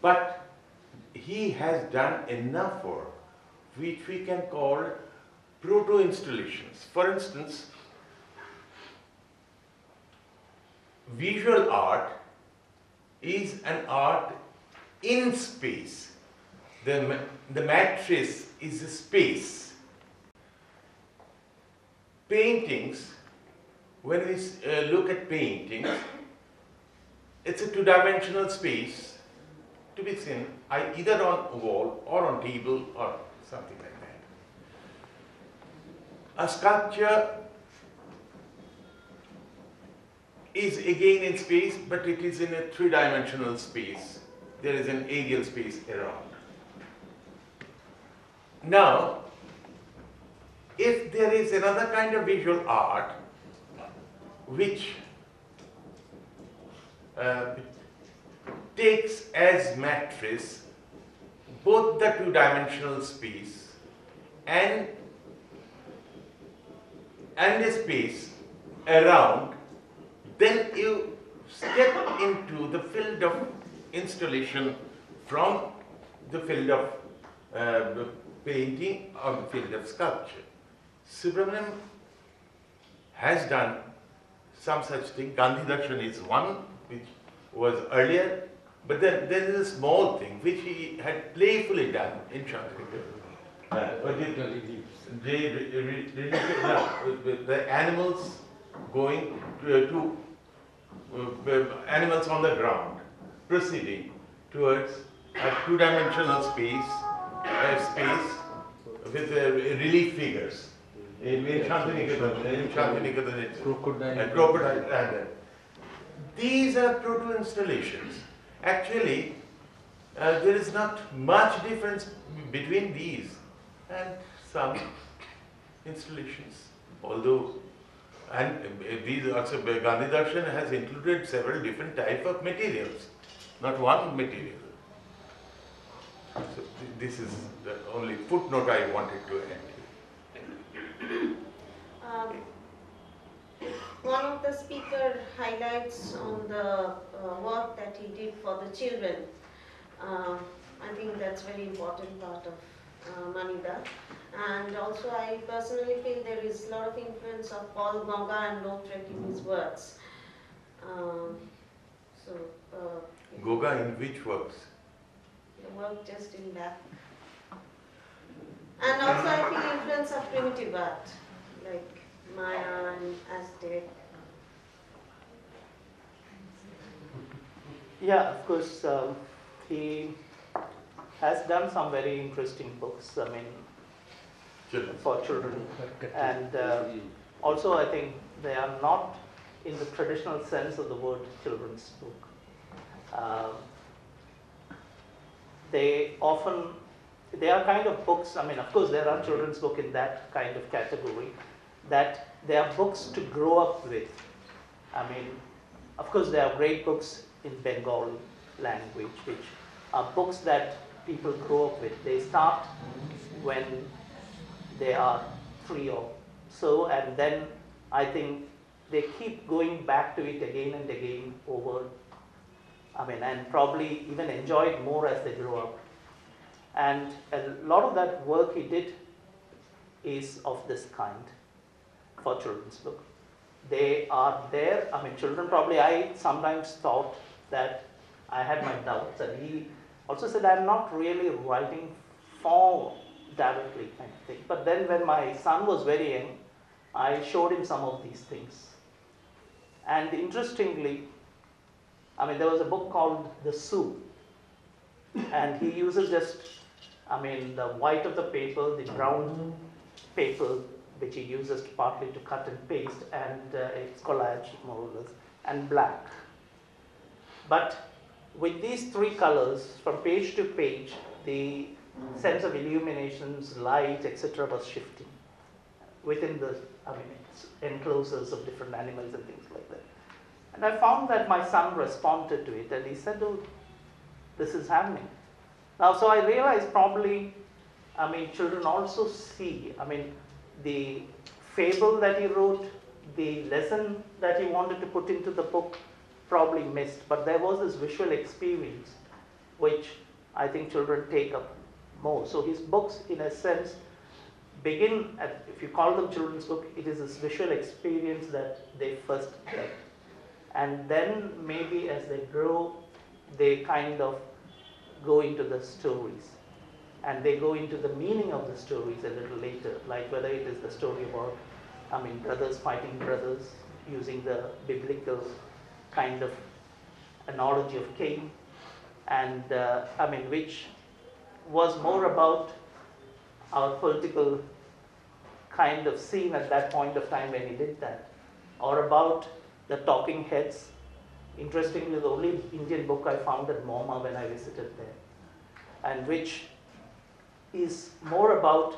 but he has done enough work which we can call proto-installations. For instance, visual art is an art in space. The matrix is a space. Paintings, when we look at paintings, it's a two-dimensional space to be seen either on a wall or on table or something like that. A sculpture is again in space, but it is in a three-dimensional space. There is an aerial space around. Now, if there is another kind of visual art which takes as matrix both the two-dimensional space and a space around, then you step into the field of installation from the field of painting or the field of sculpture. Subramanyan has done some such thing. Gandhi Darshan is one which was earlier, but then there is a small thing which he had playfully done in Chandranika. The animals going to animals on the ground, proceeding towards a two-dimensional space with relief figures. In Shantiniketan, it's crocodile. These are proto-installations. Actually, there is not much difference between these and some installations. Although, and these also, Gandhi Darshan has included several different types of materials, not one material. So this is the only footnote I wanted to add. One of the speaker highlights on the work that he did for the children. I think that's very important part of Manida. And also I personally feel there is a lot of influence of Paul Gauguin and Lautrec in his works. Gauguin in which works? The work just in back. And also I feel influence of primitive art, like Maya and Aztec. Yeah, of course, he has done some very interesting books, I mean, for children. And also I think they are not in the traditional sense of the word children's book. They are kind of books, I mean, of course there are children's books in that kind of category, that they are books to grow up with. I mean, of course there are great books in Bengali language, which are books that people grow up with. They start when they are 3 or so, and then I think they keep going back to it again and again over, I mean, and probably even enjoy it more as they grow up. And a lot of that work he did is of this kind for children's book. They are there, I mean, children probably, I sometimes thought that I had my doubts, and he also said, I'm not really writing for directly kind of thing. But then when my son was very young, I showed him some of these things. And interestingly, I mean, there was a book called The Zoo, and he uses just, I mean, the white of the paper, the brown paper, which he uses partly to cut and paste, and it's collage more or less, and black. But with these 3 colors, from page to page, the sense of illuminations, light, etc. was shifting within the, I mean, enclosures of different animals and things like that. And I found that my son responded to it, and he said, oh, this is happening. Now, so I realized probably, I mean, children also see, I mean, the fable that he wrote, the lesson that he wanted to put into the book, probably missed, but there was this visual experience which I think children take up more. So his books, in a sense, begin at, if you call them children's book, it is this visual experience that they first get. And then maybe as they grow, they kind of go into the stories. And they go into the meaning of the stories a little later, like whether it is the story about, brothers fighting brothers, using the biblical kind of analogy of Cain, and which was more about our political kind of scene at that point of time when he did that, or about the talking heads. Interestingly, the only Indian book I found at MoMA when I visited there, and which is more about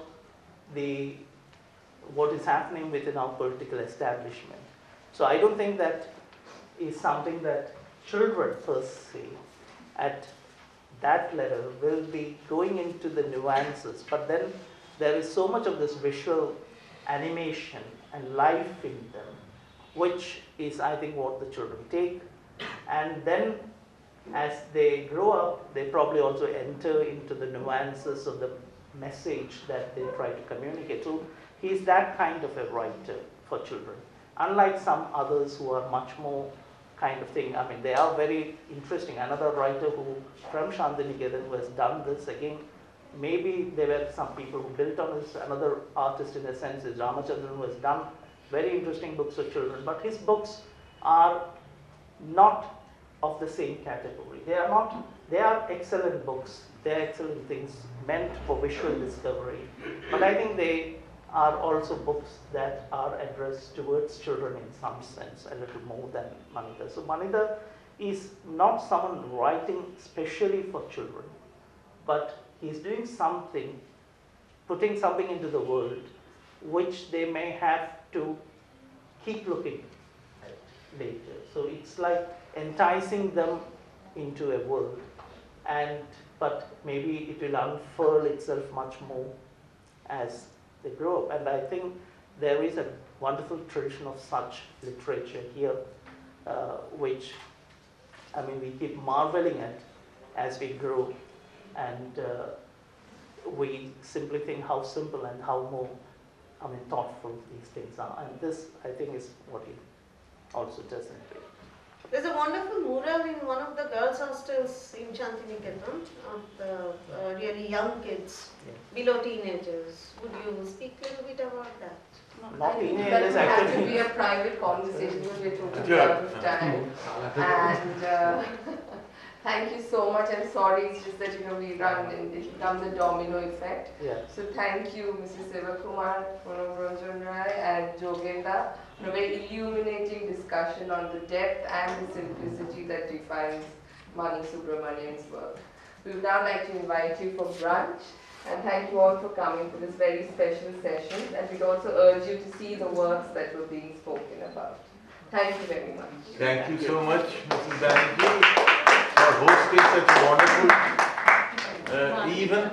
what is happening within our political establishment. So I don't think that is something that children per se at that level will be going into the nuances, but then there is so much of this visual animation and life in them, which is, I think, what the children take. And then as they grow up, they probably also enter into the nuances of the message that they try to communicate. So he's that kind of a writer for children. Unlike some others who are much more kind of thing, they are very interesting. Another writer who, from Shantiniketan, who has done this again, maybe there were some people who built on this. Another artist, in a sense, is Ramachandran, who has done very interesting books for children. But his books are not of the same category. They are excellent books. They are excellent things meant for visual discovery. But I think they are also books that are addressed towards children in some sense, a little more than Manida. So Manida is not someone writing specially for children, but he's doing something, putting something into the world, which they may have to keep looking at later. So it's like enticing them into a world, but maybe it will unfurl itself much more as they grow up. And I think there is a wonderful tradition of such literature here, which we keep marveling at as we grow, and we simply think how simple and how more thoughtful these things are. And this, I think, is what he also does in a way. There's a wonderful mural in one of the girls' hostels in Shantiniketan of the really young kids, below teenagers. Would you speak a little bit about that? Not teenagers, that would have actually. to be a private conversation because we're totally out of time. And thank you so much. I'm sorry, it's just that we run and it becomes a domino effect. Yeah. So thank you, Mrs. Siva Kumar, Ranjan Rai, and Jogenda, for a very illuminating discussion on the depth and the simplicity that defines Mani Subramanyan's work. We would now like to invite you for brunch, and thank you all for coming for this very special session. And we'd also urge you to see the works that were being spoken about. Thank you very much. Thank you so much, Mrs. Banerjee, for hosting such a wonderful event.